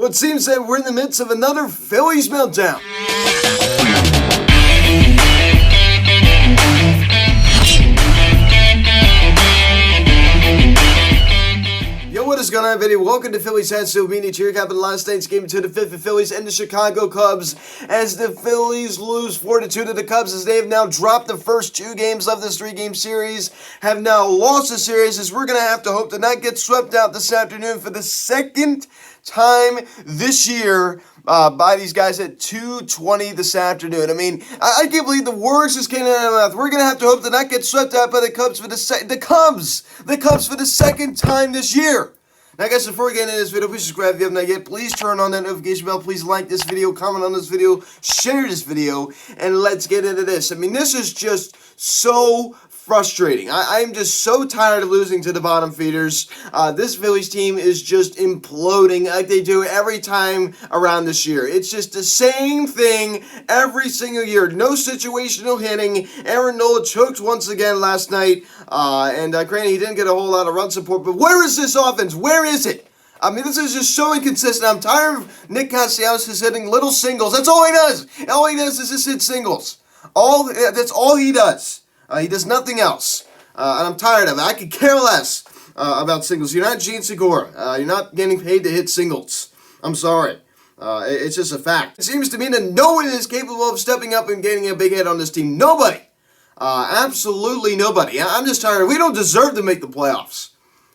it seems that we're in the midst of another Phillies meltdown. Yo, what is going on, everybody? Welcome to Phillies Head Still Media to recap of last night's game between the fifth Phillies and the Chicago Cubs, as the Phillies lose 4-2 to the Cubs, as they have now dropped the first two games of this three-game series, have now lost the series, as we're going to have to hope to not get swept out this afternoon for the second time this year by these guys at 2:20 this afternoon. I mean, I can't believe the words just came out of my mouth. We're going to have to hope to not get swept out by the Cubs for the Cubs for the second time this year. Now, guys, before we get into this video, please subscribe if you have not yet. Please turn on that notification bell. Please like this video, comment on this video, share this video, and let's get into this. I mean, this is just so frustrating. I'm just so tired of losing to the bottom feeders. This Phillies team is just imploding like they do every time around this year. It's just the same thing every single year. No situational hitting. Aaron Nola choked once again last night. And granted, he didn't get a whole lot of run support. But where is this offense? Where is it? I mean, this is just so inconsistent. I'm tired of Nick Castellanos just hitting little singles. That's all he does. All he does is just hit singles. That's all he does. He does nothing else. And I'm tired of it. I could care less about singles. You're not Gene Segura. You're not getting paid to hit singles. I'm sorry. It's just a fact. It seems to me that no one is capable of stepping up and getting a big hit on this team. Nobody. Absolutely nobody. I'm just tired. We don't deserve to make the playoffs.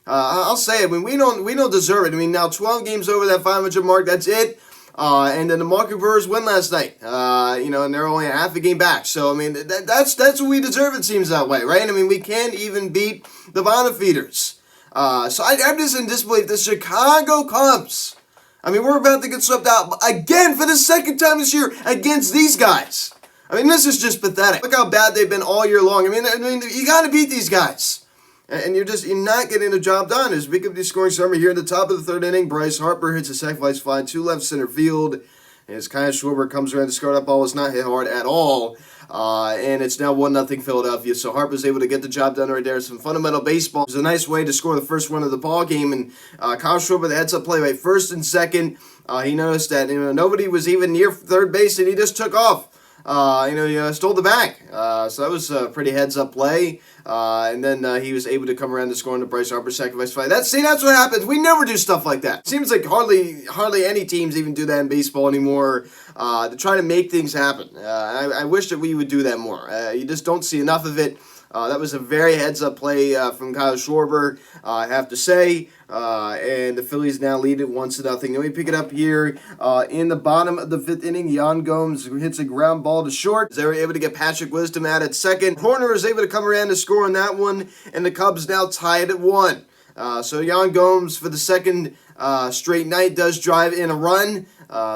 I'll say it. I mean, we don't deserve it. I mean, now 12 games over that 500 mark. That's it. And then the Milwaukee Brewers win last night, and they're only a half a game back. So, I mean, that's what we deserve, it seems that way, right? I mean, we can't even beat the bottom feeders. So I'm just in disbelief. The Chicago Cubs, I mean, we're about to get swept out again for the second time this year against these guys. I mean, this is just pathetic. Look how bad they've been all year long. I mean, you got to beat these guys. And you're not getting the job done. As we get the scoring summary here in the top of the third inning, Bryce Harper hits a sacrifice fly to left center field. And as Kyle Schwarber comes around to score, that ball was not hit hard at all. And it's now 1-0 Philadelphia. So Harper's able to get the job done right there. Some fundamental baseball. It was a nice way to score the first run of the ball game. And Kyle Schwarber, the heads-up play right first and second. He noticed that nobody was even near third base, and he just took off. He stole the bag. So that was a pretty heads-up play. And then he was able to come around to score on the Bryce Harper sacrifice fly. That's what happens. We never do stuff like that. Seems like hardly any teams even do that in baseball anymore, to try to make things happen. I wish that we would do that more. You just don't see enough of it. That was a very heads-up play from Kyle Schwarber, I have to say. And the Phillies now lead it 1-0. Then we pick it up here in the bottom of the fifth inning. Yan Gomes hits a ground ball to short. They were able to get Patrick Wisdom out at second. Horner was able to come around to score on that one, and the Cubs now tied at 1. So Yan Gomes, for the second straight night, does drive in a run.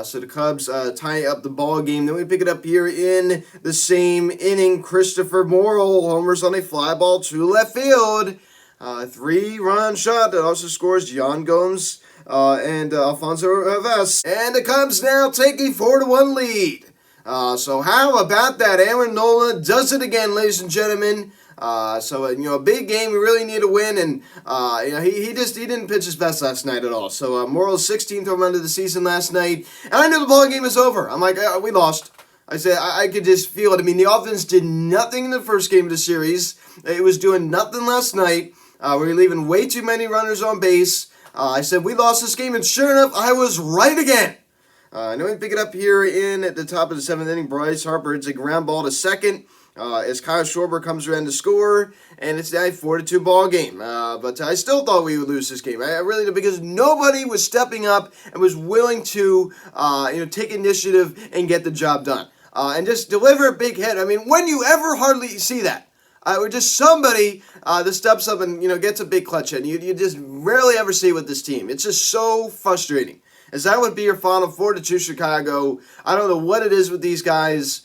So the Cubs tie up the ball game. Then we pick it up here in the same inning. Christopher Morrill homers on a fly ball to left field. 3-run shot that also scores Yan Gomes and Alfonso Rivas. And the Cubs now take a 4-1 lead. So how about that? Aaron Nola does it again, ladies and gentlemen. A big game. We really need a win, and he didn't pitch his best last night at all. So Morrill's 16th home run of the season last night, and I knew the ball game was over. I'm like, we lost. I said I could just feel it. I mean, the offense did nothing in the first game of the series. It was doing nothing last night. We were leaving way too many runners on base. I said we lost this game, and sure enough, I was right again. Now we pick it up here in at the top of the seventh inning. Bryce Harper hits a ground ball to second. As Kyle Schwarber comes around to score, and it's a 4-2 ball game. But I still thought we would lose this game. I really did, because nobody was stepping up and was willing to, take initiative and get the job done. And just deliver a big hit. I mean, when you ever hardly see that? Or just somebody that steps up and, gets a big clutch hit. You just rarely ever see it with this team. It's just so frustrating. As that would be your final 4-2 Chicago. I don't know what it is with these guys.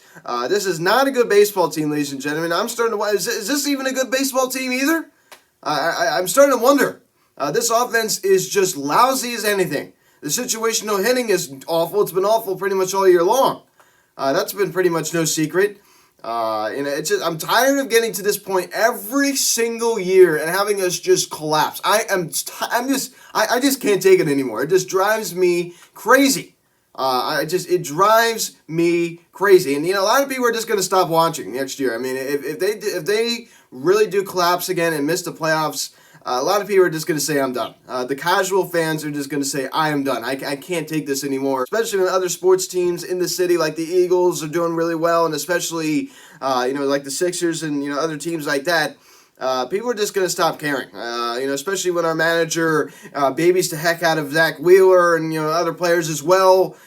This is not a good baseball team, ladies and gentlemen. I'm starting to wonder, is this even a good baseball team either? I'm starting to wonder. This offense is just lousy as anything. The situational hitting is awful. It's been awful pretty much all year long. That's been pretty much no secret. I'm tired of getting to this point every single year and having us just collapse. I just can't take it anymore. It just drives me crazy. It drives me crazy. And, a lot of people are just going to stop watching next year. I mean, if they really do collapse again and miss the playoffs, a lot of people are just going to say, I'm done. The casual fans are just going to say, I am done. I can't take this anymore. Especially when other sports teams in the city, like the Eagles, are doing really well, and especially, like the Sixers and, other teams like that. People are just going to stop caring, especially when our manager babies the heck out of Zach Wheeler and, other players as well.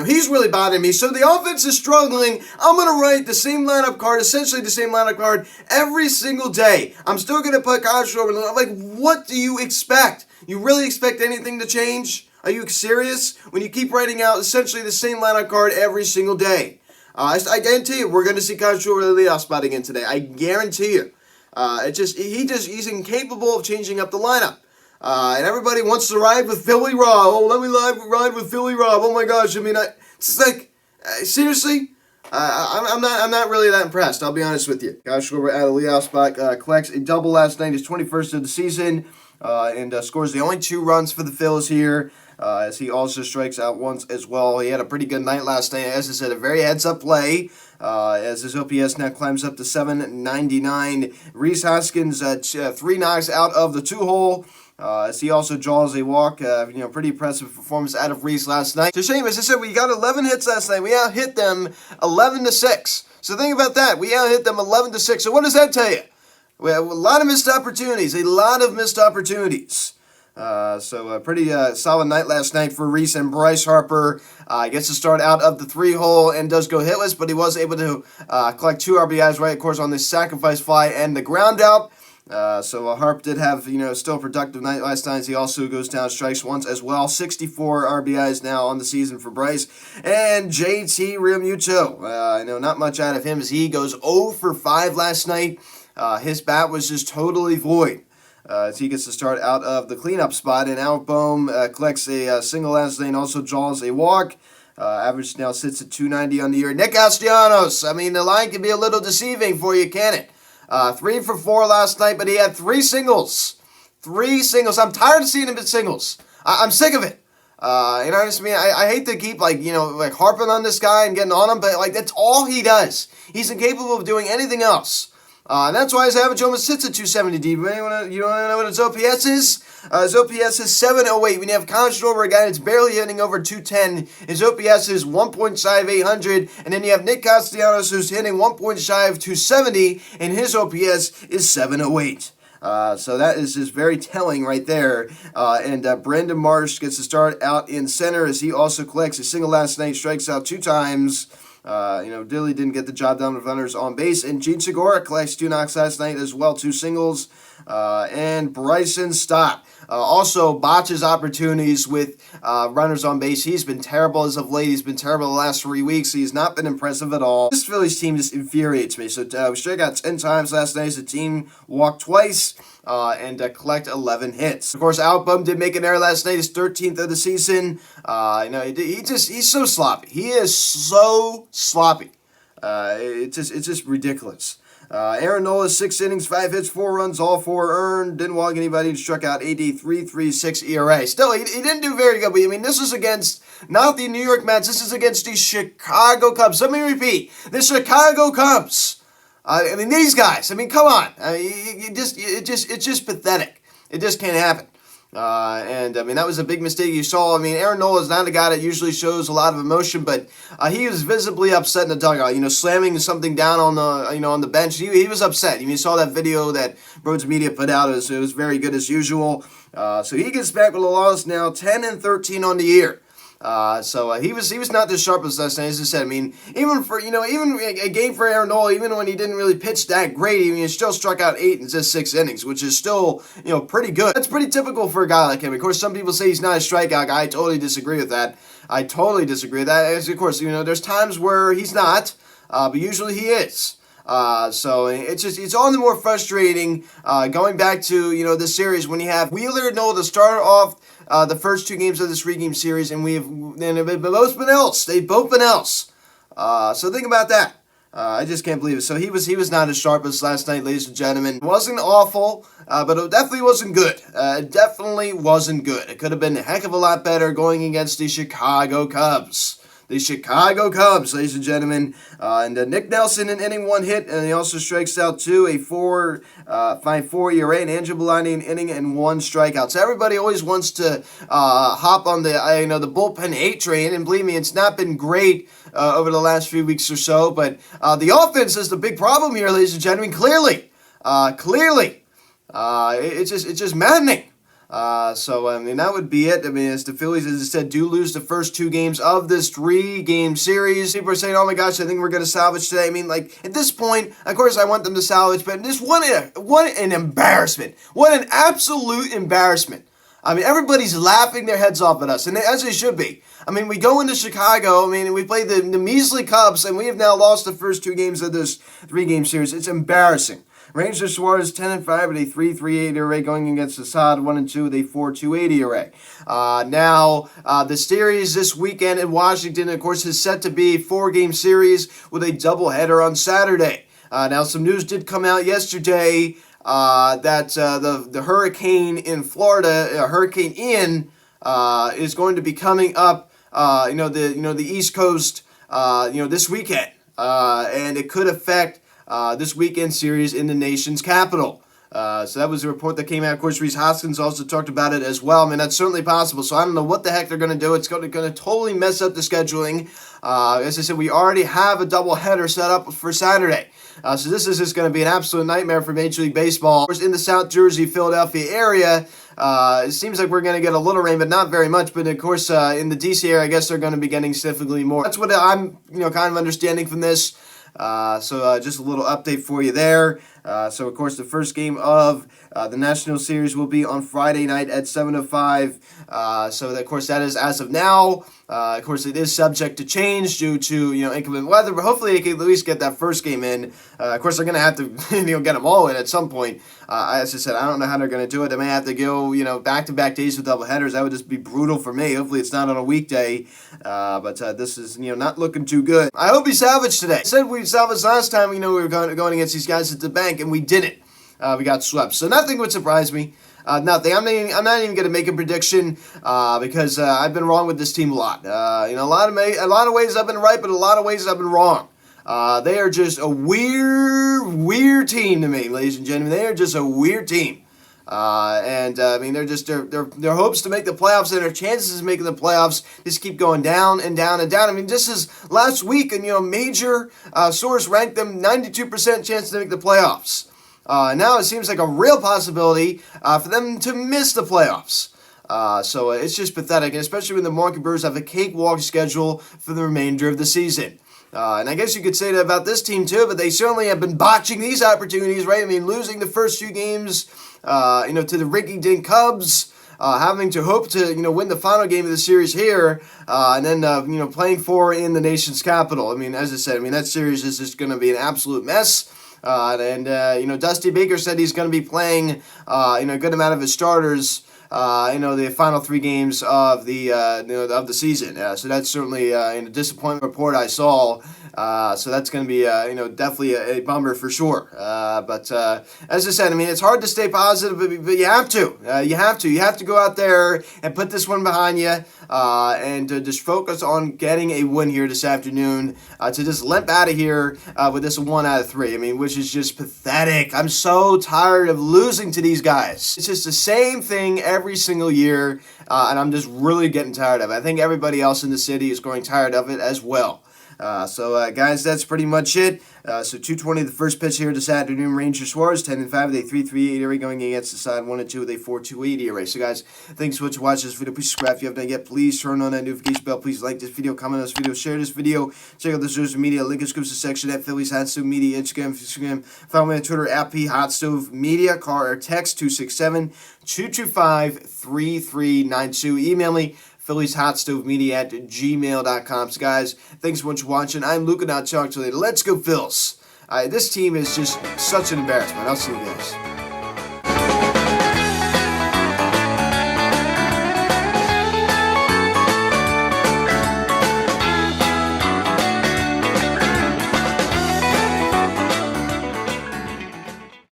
He's really bothering me. So the offense is struggling. I'm going to write the same lineup card, essentially the same lineup card every single day. I'm still going to put Kyle Schwarber. I'm like, what do you expect? You really expect anything to change? Are you serious? When you keep writing out essentially the same lineup card every single day. I guarantee you, we're going to see Kyle Schwarber in the leadoff spot again today. I guarantee you. He's incapable of changing up the lineup. And everybody wants to ride with Philly Rob. Oh, let me ride with Philly Rob. Oh my gosh, it's like, seriously? I'm not really that impressed, I'll be honest with you. Kyle Schwarber out of the leadoff spot, collects a double last night, his 21st of the season, and scores the only 2 runs for the Phillies here. As he also strikes out once as well. He had a pretty good night last night. As I said, a very heads-up play. As his OPS now climbs up to 799. Rhys Hoskins 3 knocks out of the 2-hole. As he also draws a walk. Pretty impressive performance out of Rhys last night. It's a shame, as I said, we got 11 hits last night. We out-hit them 11-6. So think about that. We out-hit them 11-6. So what does that tell you? We have a lot of missed opportunities. So a pretty solid night last night for Rhys, and Bryce Harper gets to start out of the 3-hole and does go hitless, but he was able to collect 2 RBIs, right, of course, on the sacrifice fly and the ground out. So Harp did have, still a productive night last night. He also goes down strikes once as well. 64 RBIs now on the season for Bryce. And JT Realmuto, not much out of him as he goes 0 for 5 last night. His bat was just totally void. As he gets to start out of the cleanup spot, and Outbohm collects a single last night, also draws a walk. Average now sits at 290 on the year. Nick Castellanos, the line can be a little deceiving for you, can it? 3 for 4 last night, but he had 3 singles. 3 singles. I'm tired of seeing him in singles. I'm sick of it. Honestly, I hate to keep, harping on this guy and getting on him, but, that's all he does. He's incapable of doing anything else. And that's why his average almost sits at 270 deep. You want to know what his OPS is? His OPS is 708. When you have Kyle Schwarber, a guy that's barely hitting over 210, his OPS is 1.5800. And then you have Nick Castellanos, who's hitting 270, and his OPS is 708. So that is just very telling right there. And Brandon Marsh gets to start out in center as he also collects a single last night, strikes out 2 times. Dilly didn't get the job done with runners on base. And Gene Segura collects 2 knocks last night as well, 2 singles. And Bryson Stott also botches opportunities with runners on base. He's been terrible as of late. He's been terrible the last 3 weeks. He's not been impressive at all. This Phillies team just infuriates me. So we struck out 10 times last night as a team, walked twice, and collect 11 hits. Of course, Outbohm did make an error last night, his 13th of the season. He's so sloppy. He is so sloppy. It's just ridiculous. Aaron Nola, 6 innings, 5 hits, 4 runs, all 4 earned. Didn't walk anybody and struck out 3.36 ERA. Still, he didn't do very good, but this is against not the New York Mets. This is against the Chicago Cubs. Let me repeat, the Chicago Cubs. These guys. Come on. It's just pathetic. It just can't happen. That was a big mistake you saw. Aaron Nola is not a guy that usually shows a lot of emotion, but he was visibly upset in the dugout. Slamming something down on the on the bench. He was upset. You saw that video that Rhodes Media put out. It was very good as usual. So he gets back with a loss now, 10-13 on the year. So he was not the sharpest last night, as I said. Even for even a game for Aaron Nola, even when he didn't really pitch that great, he still struck out 8 in just 6 innings, which is still pretty good. That's pretty typical for a guy like him. Of course, some people say he's not a strikeout guy. I totally disagree with that. As of course, there's times where he's not, but usually he is. So it's all the more frustrating going back to this series when you have Wheeler and Nola to start off the first 2 games of this 3-game series, and they've both been else. They've both been else. So think about that. I just can't believe it. So he was not as sharp as last night, ladies and gentlemen. It wasn't awful, but it definitely wasn't good. It definitely wasn't good. It could have been a heck of a lot better going against the Chicago Cubs. The Chicago Cubs, ladies and gentlemen. And Nick Nelson in inning 1 hit, and he also strikes out 2, a 5.4 ERA, and Andrew Bellini in inning and 1 strikeout. So everybody always wants to hop on the the bullpen hate train, and believe me, it's not been great over the last few weeks or so. But the offense is the big problem here, ladies and gentlemen. Clearly, it's just maddening. That would be it. I mean, as the Phillies, as I said, do lose the first 2 games of this 3-game series. People are saying, oh my gosh, I think we're going to salvage today. I mean, like, at this point, of course I want them to salvage, but just what an embarrassment. What an absolute embarrassment. I mean, everybody's laughing their heads off at us, and as they should be. I mean, we go into Chicago, we played the measly Cubs, and we have now lost the first 2 games of this 3-game series. It's embarrassing. Ranger Suarez 10-5 at a 3.38 ERA going against Assad 1-2 with a 4.28 ERA. The series this weekend in Washington, of course, is set to be a 4-game series with a doubleheader on Saturday. Now, some news did come out yesterday that the hurricane in Florida, Hurricane Ian, is going to be coming up. The East Coast, this weekend, and it could affect this weekend series in the nation's capital. So that was a report that came out. Of course, Reese Hoskins also talked about it as well. I mean, that's certainly possible. So I don't know what the heck they're going to do. It's going to totally mess up the scheduling. As I said, we already have a doubleheader set up for Saturday. So this is just going to be an absolute nightmare for Major League Baseball. Of course, in the South Jersey, Philadelphia area, it seems like we're going to get a little rain, but not very much. But of course, in the DC area, I guess they're going to be getting significantly more. That's what I'm, kind of understanding from this. So just a little update for you there. So of course the first game of the National Series will be on Friday night at 7:05. So of course that is as of now. Of course it is subject to change due to inclement weather, but hopefully they can at least get that first game in. Of course they're going to have to get them all in at some point. As I said, I don't know how they're going to do it. They may have to go back-to-back days with doubleheaders. That would just be brutal for me. Hopefully it's not on a weekday. But this is not looking too good. I hope he salvaged today. I said we salvaged last time. We were going against these guys at the bank, and we didn't. We got swept. So nothing would surprise me. Nothing. I'm not even going to make a prediction because I've been wrong with this team a lot. A lot of ways I've been right, but a lot of ways I've been wrong. They are just a weird team to me, ladies and gentlemen. They are just a weird team. They're just their hopes to make the playoffs and their chances of making the playoffs just keep going down and down and down. I mean, just as last week, and major source ranked them 92% chance to make the playoffs. Now it seems like a real possibility for them to miss the playoffs. So it's just pathetic, and especially when the Milwaukee Brewers have a cakewalk schedule for the remainder of the season. And I guess you could say that about this team too, but they certainly have been botching these opportunities, right? I mean, losing the first 2 games, to the rinky-dink Cubs, having to hope to, win the final game of the series here, and then, playing for in the nation's capital. I mean, as I said, that series is just going to be an absolute mess. Dusty Baker said he's going to be playing, a good amount of his starters, the final 3 games of the season. So that's certainly a disappointing report I saw. So that's going to be, definitely a bummer for sure. But as I said, it's hard to stay positive, but you have to. You have to go out there and put this one behind you, and to just focus on getting a win here this afternoon, to just limp out of here with this 1 out of 3. Which is just pathetic. I'm so tired of losing to these guys. It's just the same thing every single year, and I'm just really getting tired of it. I think everybody else in the city is growing tired of it as well. Guys, that's pretty much it. So 2:20 the first pitch here this afternoon. Ranger Suarez 10-5 with a 3.38 ERA going against the side 1-2 with a 4.28 ERA. So guys, thanks so much for watching this video. Please subscribe if you haven't done yet. Please turn on that notification bell. Please like this video, comment on this video, share this video. Check out the social media link in the description section at Phillies Hot Stove Media Instagram. Follow me on Twitter at @PHotStoveMedia. Call or text 267-225-3392. Email me PhilliesHotStoveMedia@gmail.com. So guys, thanks so much for watching. I'm Luke, and I'll talk to you later. Let's go Phils. This team is just such an embarrassment. I'll see you guys.